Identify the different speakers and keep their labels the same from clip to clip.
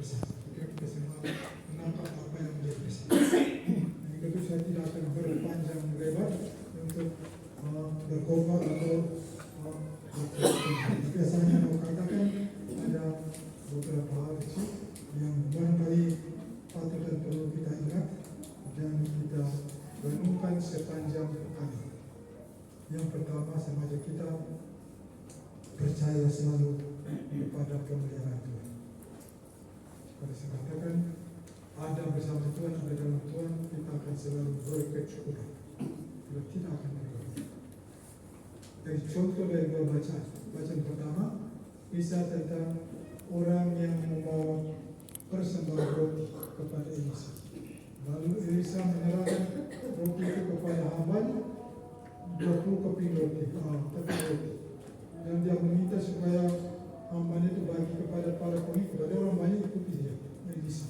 Speaker 1: besar. Kita semua menangkap apa yang menjadi besar. Jadi itu saya tidak akan berpanjang lebar untuk berkobar atau biasanya mau katakan ada beberapa hal kecil yang barangkali patut dan perlu kita ingat dan kita renungkan sepanjang pekan. Yang pertama, semasa kita percaya selalu kepada pemeliharaan Tuhan. Seperti saya katakan, ada bersama Tuhan, ada dalam Tuhan, kita akan selalu berkecukupan. Kita tidak akan berkecukupan. Dari contoh dari dua bacaan pertama, kisah tentang orang yang mau persembahan roti kepada Elisa. Lalu Elisa menyerahkan roti itu kepada hambanya, 20 keping roti, dan dia meminta supaya hambanya itu bagi kepada para pengikut. Ada orang banyak ikuti dia, Elisa.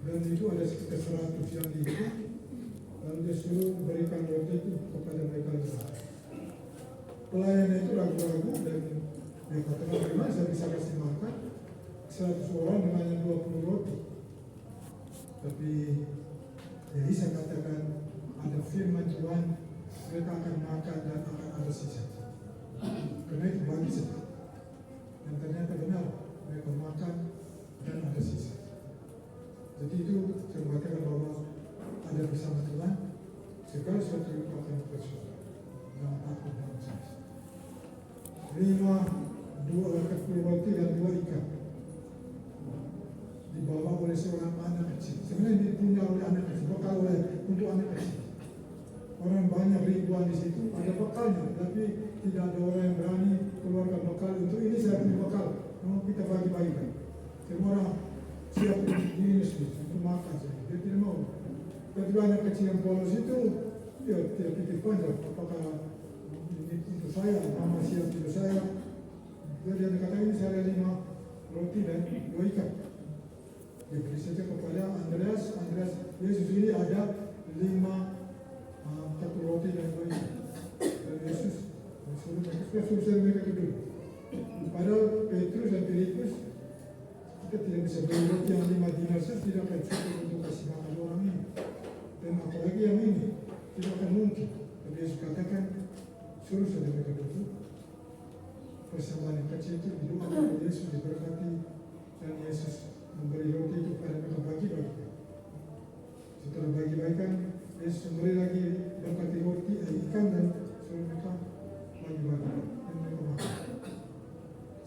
Speaker 1: Dan itu ada sekitar 100 yang diikuti. Lalu dia suruh berikan roti itu kepada mereka berdua. Pelayan itu ragu-ragu dan dia katakan, bagaimana saya bisa kasih makan 100 orang dengan 20 roti. Tapi Elisa katakan, ada firman Tuhan, mereka akan makan dan akan ada sisa. Karena itu bagi sedikit. Dan ternyata benar, mereka makan dan ada sisa. Jadi itu saya mengatakan bahwa ada bersama Tuhan, segala sesuatu itu akan bersyukur. Jangan takut dan sisa. 10 roti dan 2 ikan dibawa oleh seorang anak kecil. Sebenarnya dipunya oleh anak kecil, bekal untuk anak kecil. Orang banyak ribuan di situ, ada bekalnya, tapi tidak ada orang yang berani keluarkan bekal. Untuk ini saya punya bekal, kita bagi-bagikan. Semua orang siap diri sendiri untuk makan saja. Dia tidak mau. Tapi anak kecil yang polos itu, dia tidak pikir panjang. Apakah ini untuk saya, mama siap untuk saya. Dia kata ini saya 5 roti dan 2 ikan. Dia beri saja kepada Andreas, Yesus ini ada 1 roti dan 2 ikan. Dan Yesus suruh mereka duduk. Padahal Petrus dan Filipus, kita tidak bisa beli roti yang 5 dinar saja, tidak akan cukup untuk kasih makan orang ini. Dan apalagi yang ini, tidak akan mungkin. Tapi Yesus katakan, suruh saja mereka duduk. Persembahan yang kecil itu didoakan oleh Yesus, diberkati, dan Yesus memberi roti itu pada mereka bagi-bagi. Setelah bagi-bagikan, Yesus memberi lagi berkati roti, ikan, dan suruh mereka bagi-bagi dan mereka makan.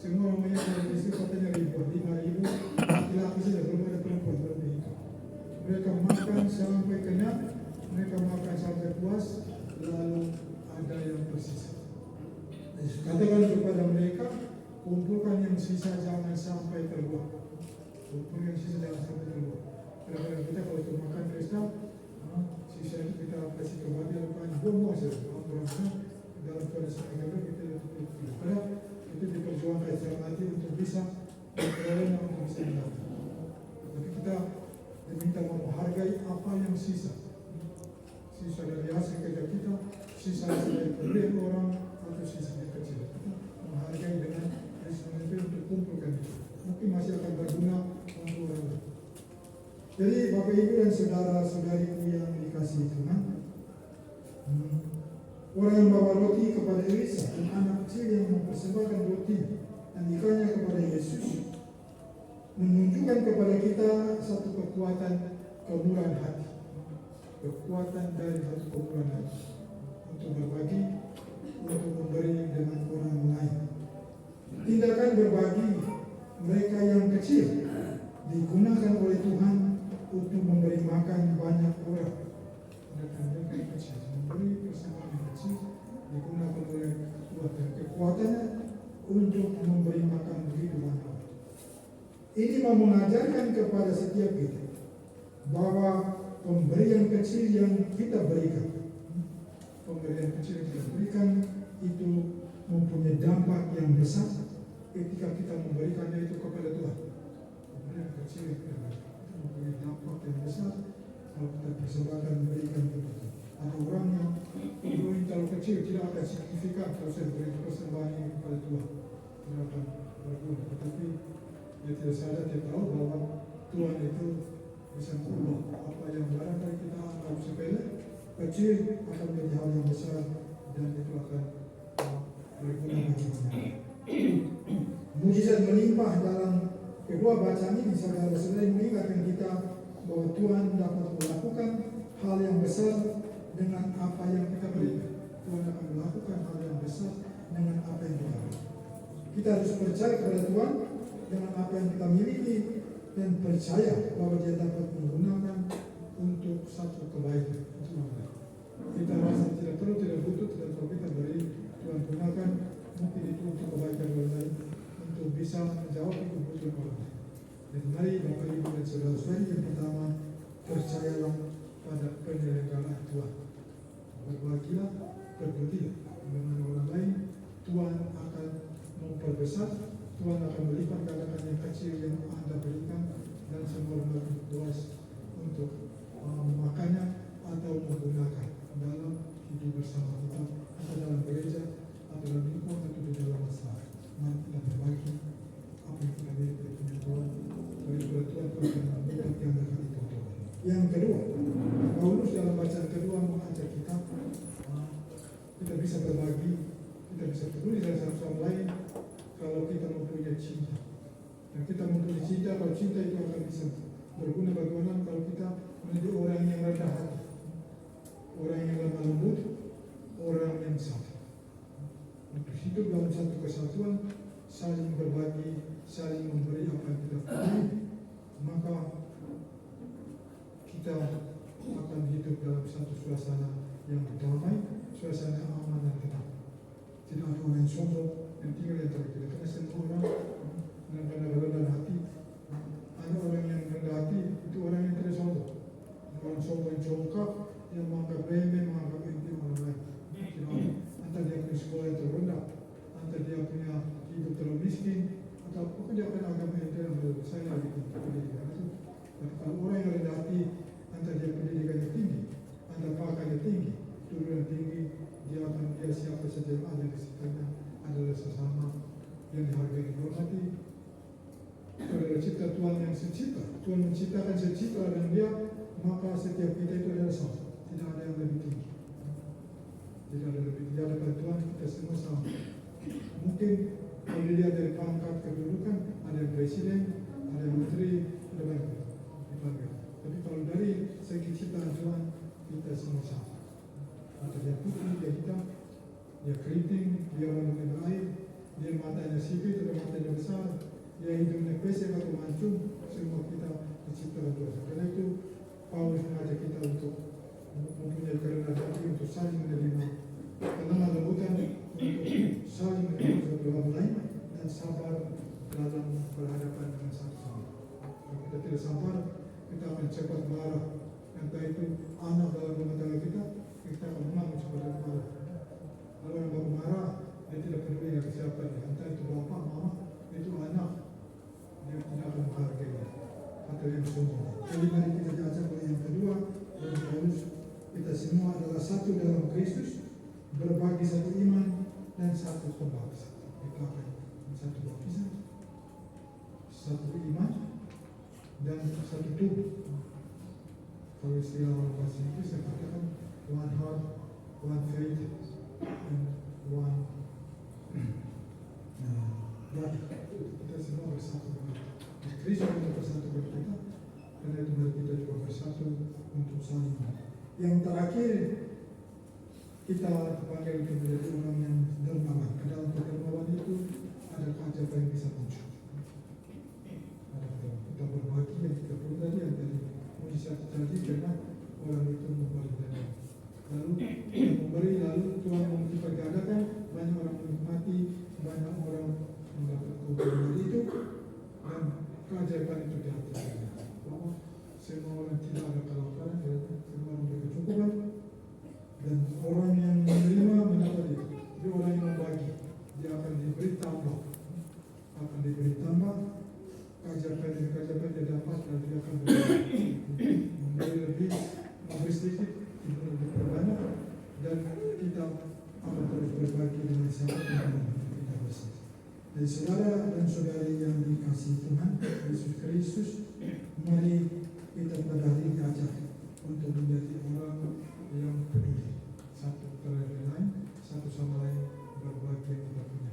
Speaker 1: Semua orang banyak dari Yesus katanya ribuan, 5.000 laki-laki saja, belum ada perempuan berarti itu. Mereka makan sampai kenyang, mereka makan sampai puas, lalu ada yang tersisa. Yesus katakan kepada mereka, kumpulkan yang sisa, jangan sampai terbuang. Kumpulkan yang sisa, jangan sampai terbuang. Kadang-kadang kita kalau itu makan pesta, sisa itu kita kasih ke babi, lalu buang-buang saja. Orang-orang dalam kondisi agama kita tidak. Karena itu diperjuangkan secara mati untuk bisa berperoleh untuk bisa mendatang. Tapi kita diminta menghargai apa yang sisa. Sisa dari hasil kerja kita, sisa dari pemberian orang, atau sisa yang kecil. Kita menghargai dengan instrumen itu untuk kumpulkan itu. Mungkin masih akan berguna untuk orang lain. Jadi Bapak Ibu dan saudara-saudariku yang dikasihi Tuhan, orang yang bawa roti kepada Elisa dan anak kecil yang mempersembahkan roti dan ikannya kepada Yesus menunjukkan kepada kita satu kekuatan kemurahan hati, kekuatan dari satu kemurahan hati untuk berbagi, untuk memberi dengan orang lain. Tindakan berbagi mereka yang kecil digunakan oleh Tuhan untuk memberi makan banyak orang. Tindakan mereka yang kecil memberi persembahan yang kecil digunakan oleh Tuhan. Kekuatannya untuk memberi makan ribuan orang. Ini mau mengajarkan kepada setiap kita bahwa pemberian kecil yang kita berikan, itu mempunyai dampak yang besar ketika kita memberikannya itu kepada Tuhan. Pemberian kecil yang kita berikan itu mempunyai dampak yang besar kalau kita persembahkan memberikan kepada Tuhan. Ada orang yang memberi kalau kecil tidak akan signifikan kalau saya beri persembahan ini kepada Tuhan, tidak akan berguna. Tetapi dia tidak sadar, dia tahu bahwa Tuhan itu bisa mengubah apa yang barangkali kita anggap sepele, kecil akan menjadi hal yang besar dan itu akan berguna bagi kita. Mujizat melimpah dalam kedua bacaan ini, saudara-saudara, mengingatkan kita bahwa Tuhan dapat melakukan hal yang besar dengan apa yang kita berikan. Tuhan akan melakukan hal yang besar dengan apa yang kita berikan. Kita harus percaya kepada Tuhan dengan apa yang kita miliki dan percaya bahwa Dia dapat menggunakan untuk satu kebaikan. Kita rasa tidak perlu, tidak butuh, tidak perlu kita beri, Tuhan gunakan mungkin itu untuk kebaikan orang lain, untuk bisa menjawab kebutuhan orang lain. Dan mari Bapak Ibu dan saudara-saudari, yang pertama, percayalah pada penyelenggaraan Tuhan. Berbahagialah, berbaktilah dengan orang lain. Tuhan akan memperbesar, Tuhan akan melipat gandakan yang kecil yang Anda berikan, dan semua orang puas untuk memakannya atau menggunakan dalam hidup bersama kita, atau dalam gereja, atau dalam lingkungan, atau di dalam masyarakat. Mari kita berbagi apa yang kita miliki dari Tuhan. Dari Tuhan akan melipat gandakan itu. Yang kedua, Paulus dalam bacaan kedua mengajak kita, kita bisa berbagi, kita bisa peduli dengan satu sama lain kalau kita mempunyai cinta. Dan kita mempunyai cinta, kalau cinta itu akan bisa berguna bagi orang kalau kita menjadi orang yang rendah hati, orang yang lemah lembut, orang yang sabar. Untuk hidup dalam satu kesatuan, saling berbagi, saling memberi apa yang kita punya, maka kita akan hidup dalam satu suasana yang damai, suasana aman dan tenang. Tidak ada orang yang sombong yang tinggal di antara kita. Karena semua orang dengan rendah hati. Ada orang yang rendah hati, itu orang yang tidak sombong. Orang sombong yang congkak, yang menganggap remeh, menganggap enteng orang lain. Tidak ada. Antara dia punya sekolah yang terrendah, antara dia punya hidup terlalu miskin, atau pokoknya dia punya agama yang tidak saya lagi pendidikan itu. Tapi kalau orang yang rendah hati, antara dia pendidikannya tinggi, antara pakaiannya tinggi, turunan tinggi, dia siapa saja yang ada di sekitarnya adalah sesama yang dihargai dan dihormati. Itu adalah cipta Tuhan yang secipta. Tuhan menciptakan secipta dan dia, maka setiap kita itu adalah sama. Tidak ada yang lebih tinggi. Tidak ada lebih tinggi. Ada pada Tuhan kita semua sama. Mungkin kalau dilihat dari pangkat kedudukan, ada yang presiden, ada yang menteri, ada banyak. Tapi kalau dari segi ciptaan Tuhan, kita semua sama. Atau dia putih, dia hitam, dia keriting, dia orang yang air, dia matanya sipit atau matanya besar, dia hidungnya pesek atau mancung, semua kita diciptakan Tuhan. Karena itu Paulus mengajak kita untuk mempunyai kerendahan hati, untuk saling menerima kelemah lembutan, untuk saling menerima satu sama lain, dan sabar dalam berhadapan dengan satu sama. Kalau kita tidak sabar, kita akan cepat marah. Entah itu anak dalam rumah tangga kita akan mengamuk cepat marah. Kalau yang baru marah, dia tidak peduli dengan kesiapannya. Entah itu bapak, mama, itu anak, dia tidak akan menghargai atau yang sombong. Jadi mari kita diajak oleh yang kedua, dari Paulus, kita semua adalah satu dalam Kristus, berbagi satu iman dan satu pembaptisan. Kita akan satu baptisan, satu iman dan satu tubuh. Kalau istilah orang bahasa Inggris saya katakan one heart, one faith, and one body. Kita semua bersatu dengan Kristus untuk bersatu dengan kita, karena itu mari kita juga bersatu untuk saling. Yang terakhir, kita dipanggil untuk menjadi orang yang dermawan. Dalam kedermawan itu ada keajaiban yang bisa muncul. Kita berbagi yang kita perlu tadi, yang tadi mujizat terjadi karena orang itu memberi dan lalu memberi, lalu Tuhan memultiplikan gandakan, banyak orang menikmati, banyak orang mendapat kebenaran itu, dan keajaiban itu dihasilkan. Bahwa semua orang tidak ada kelaparan, semua orang berkecukupan, dan orang yang menerima mendapat itu. Jadi orang yang membagi, dia akan diberi tambah, keajaiban dia dapat, dan dia akan memberi lebih, memberi sedikit, memberi banyak, dan kita akan terus berbagi dengan siapa yang kita bersama. Jadi saudara dan saudari yang dikasihi Tuhan Yesus Kristus, mari kita pada hari ini ajar untuk menjadi orang yang peduli satu terhadap lain, satu sama lain berbagi yang kita punya.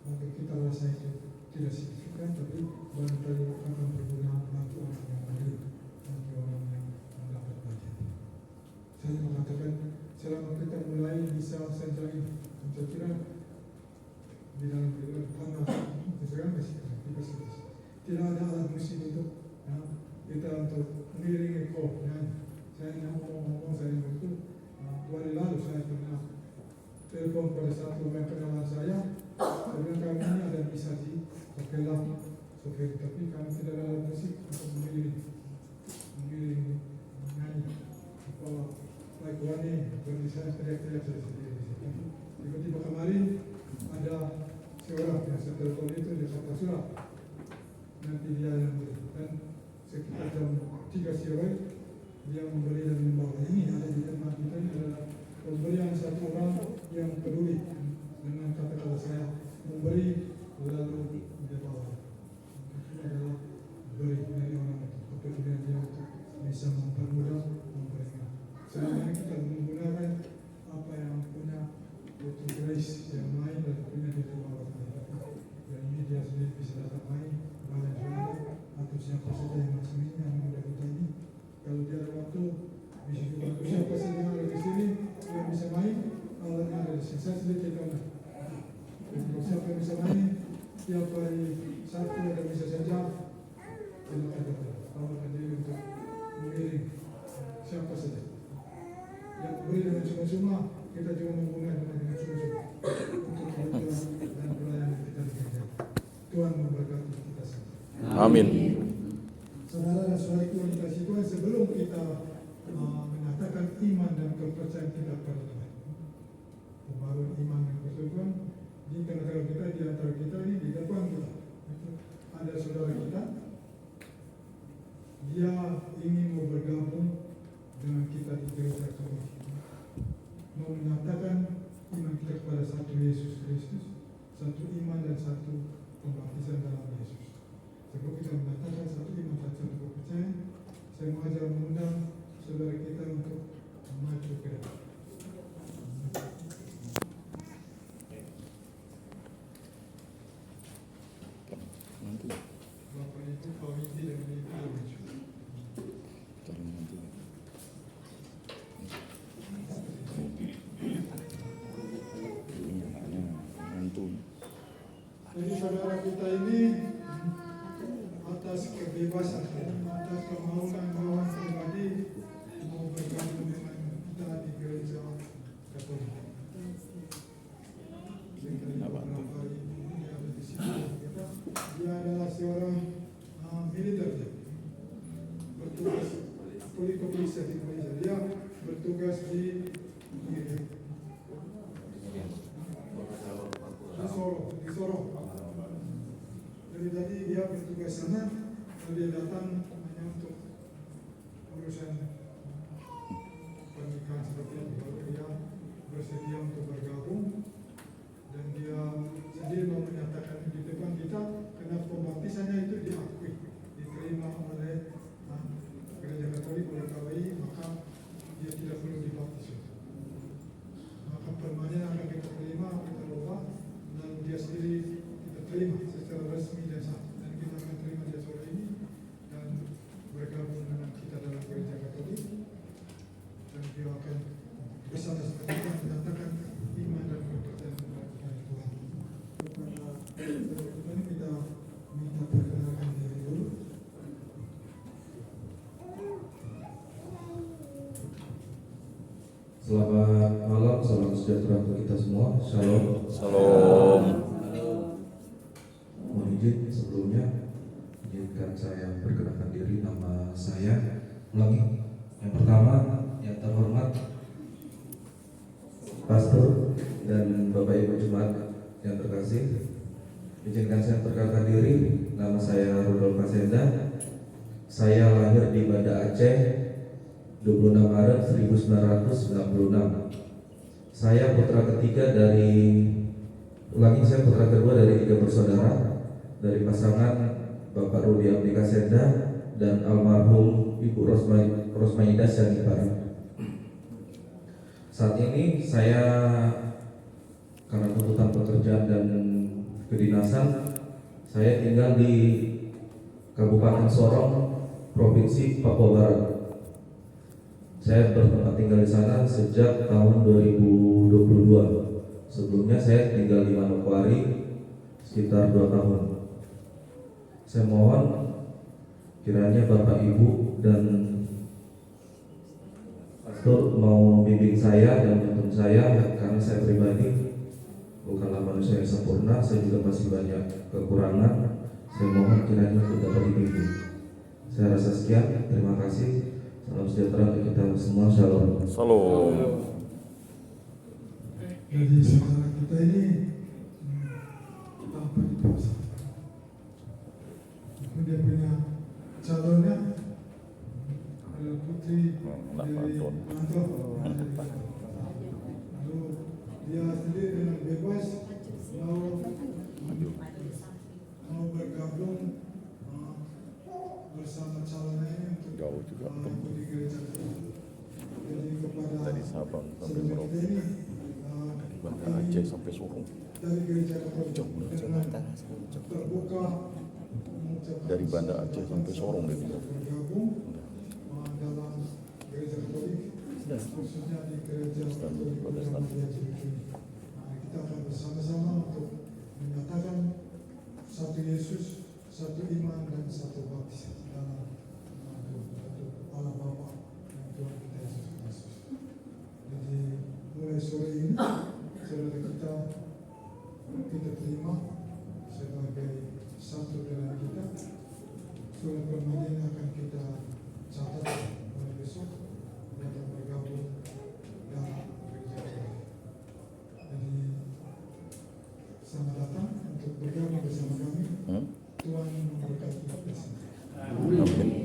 Speaker 1: Mungkin kita rasa itu tidak signifikan, tapi barangkali akan berguna bagi orang yang lain, bagi orang yang mendapat bagian. Saya mengatakan selama kita mulai bisa saja ini, saya kira di dalam panas, sekarang dikasih. Tidak ada alat musik untuk kita untuk mengiringi kok. Saya ngomong saya itu 2 hari lalu saya pernah telepon pada satu kenalan saya bilang kami ini ada bisa di Okelah Sofir, tapi kami tidak ada alat musik untuk mengiringi nyanyi. Like wani, jadi saya teriak-teriak saya sendiri. Tiba-tiba kemarin ada seorang yang saya telepon itu, dia kata surat nanti dia yang beli, dan sekitar jam 3 sore dia membeli dan membawa. Ini ada di tempat kita, ini adalah pemberian satu orang yang peduli dengan kata-kata saya, memberi lalu dia bawa. Itu adalah beri dari orang itu, kepedulian dia untuk bisa mempermudah memberikan. Sebenarnya kita menggunakan apa yang punya yaitu grace yang main dan punya di luar kita. Dan ini dia sendiri bisa datang main banyak saudara atau siapa saja yang macam ini yang muda kita ini. Kalau dia ada waktu bisa juga siapa saja yang ada di sini yang bisa main, alatnya ada di sini. Saya sedikit tahu. Kalau siapa yang bisa main, tiap hari Sabtu ada bisa saja. Silakan datang. Tawarkan diri untuk mengiring siapa saja. Yang beri dengan cuma-cuma, kita juga menggunakan dengan cuma-cuma untuk kebutuhan dan pelayanan kita di gereja. Tuhan memberkati kita semua.
Speaker 2: Amin.
Speaker 1: Saudara dan saudariku yang dikasihi Tuhan, sebelum kita mengatakan iman dan kepercayaan kita kepada Tuhan, pembaruan iman dan kepercayaan di tengah-tengah kita, di antara kita ini, di depan kita, ada saudara kita, dia ingin mau bergabung dengan kita di gereja Katolik, mau menyatakan iman kita kepada satu Yesus Kristus, satu iman dan satu pembaptisan dalam Yesus. Sebelum kita menyatakan satu iman dan satu kepercayaan, saya mengajar mengundang saudara kita untuk maju ke depan. Bapak Ibu, Pak Widi dan Ibu maju. Jadi saudara kita ini atas kebebasan, atas kemauan pribadi mau bergabung dengan kita di gereja Katolik. Beberapa ibu yang ada di sini, dia adalah seorang militer, bertugas polisi di Malaysia. Dia bertugas di Sorong. Jadi dia bertugas sana, dia datang hanya untuk urusan pernikahan seperti itu. Lalu dia bersedia untuk bergabung dan dia sendiri mau menyatakan di depan kita karena pembaptisannya itu diakui, diterima oleh gereja Katolik oleh KWI, maka dia tidak perlu dibaptis. Maka permainan akan kita terima, kita lupa, dan dia sendiri kita terima secara resmi dan sah, dan kita akan terima dia sore ini dan bergabung dengan kita dalam gereja Katolik, dan dia akan bersama-sama kita menyatakan iman dan kepercayaan kepada Tuhan. Ini kita minta perkenalkan diri dulu.
Speaker 3: Selamat malam, salam sejahtera untuk kita semua. Shalom.
Speaker 2: Shalom.
Speaker 3: Mohon izin sebelumnya, izinkan saya perkenalkan diri. Nama saya ulangi. Yang pertama, yang terhormat Pastor dan Bapak Ibu Jemaat yang terkasih, izinkan saya perkenalkan diri. Nama saya Rudolf Kasenda. Saya lahir di Banda Aceh 26 Maret 1996. Saya putra ketiga dari Ulangi, saya putra kedua dari 3 bersaudara, dari pasangan Bapak Rudi Abdi Kasenda dan almarhum Ibu Rosmaida Syanipara. Saat ini saya karena tuntutan pekerjaan dan kedinasan, saya tinggal di Kabupaten Sorong, Provinsi Papua Barat. Saya bertempat tinggal di sana sejak tahun 2022. Sebelumnya saya tinggal di Manokwari sekitar 2 tahun. Saya mohon kiranya Bapak Ibu dan Pastor mau membimbing saya dan menuntun saya, karena saya pribadi bukanlah manusia yang sempurna, saya juga masih banyak kekurangan. Saya mohon kiranya untuk dapat dibimbing. Saya rasa sekian, terima kasih. Salam sejahtera untuk kita semua. Shalom.
Speaker 2: Salam.
Speaker 1: Jadi saudara kita ini apa itu? Dia punya calonnya adalah putri dari Bantul. Lalu dia sendiri dengan bebas mau bergabung bersama calonnya ini untuk
Speaker 2: Jauh juga.
Speaker 1: ikut di gereja. Jadi kepada
Speaker 2: Dari Sabang sampai
Speaker 1: saudara
Speaker 2: Merauke,
Speaker 1: kita ini
Speaker 2: dari Banda Aceh sampai Sorong,
Speaker 1: dari gereja Katolik dengan terbuka mengucapkan
Speaker 2: dari Banda Aceh sampai Sorong dia bilang.
Speaker 1: bergabung dalam gereja Katolik, khususnya di gereja Katolik Muhammadiyah Jember. Kita akan bersama-sama untuk menyatakan satu Yesus, satu iman dan satu baptis dalam Allah Bapa dan Tuhan kita Yesus Kristus. Jadi mulai sore ini saudara kita terima sebagai satu dalam kita. Surat perjanjian akan kita catat mulai besok, dia akan bergabung dalam gereja. Jadi selamat datang untuk bergabung bersama kami. Tuhan memberkati kita semua.
Speaker 2: Amin.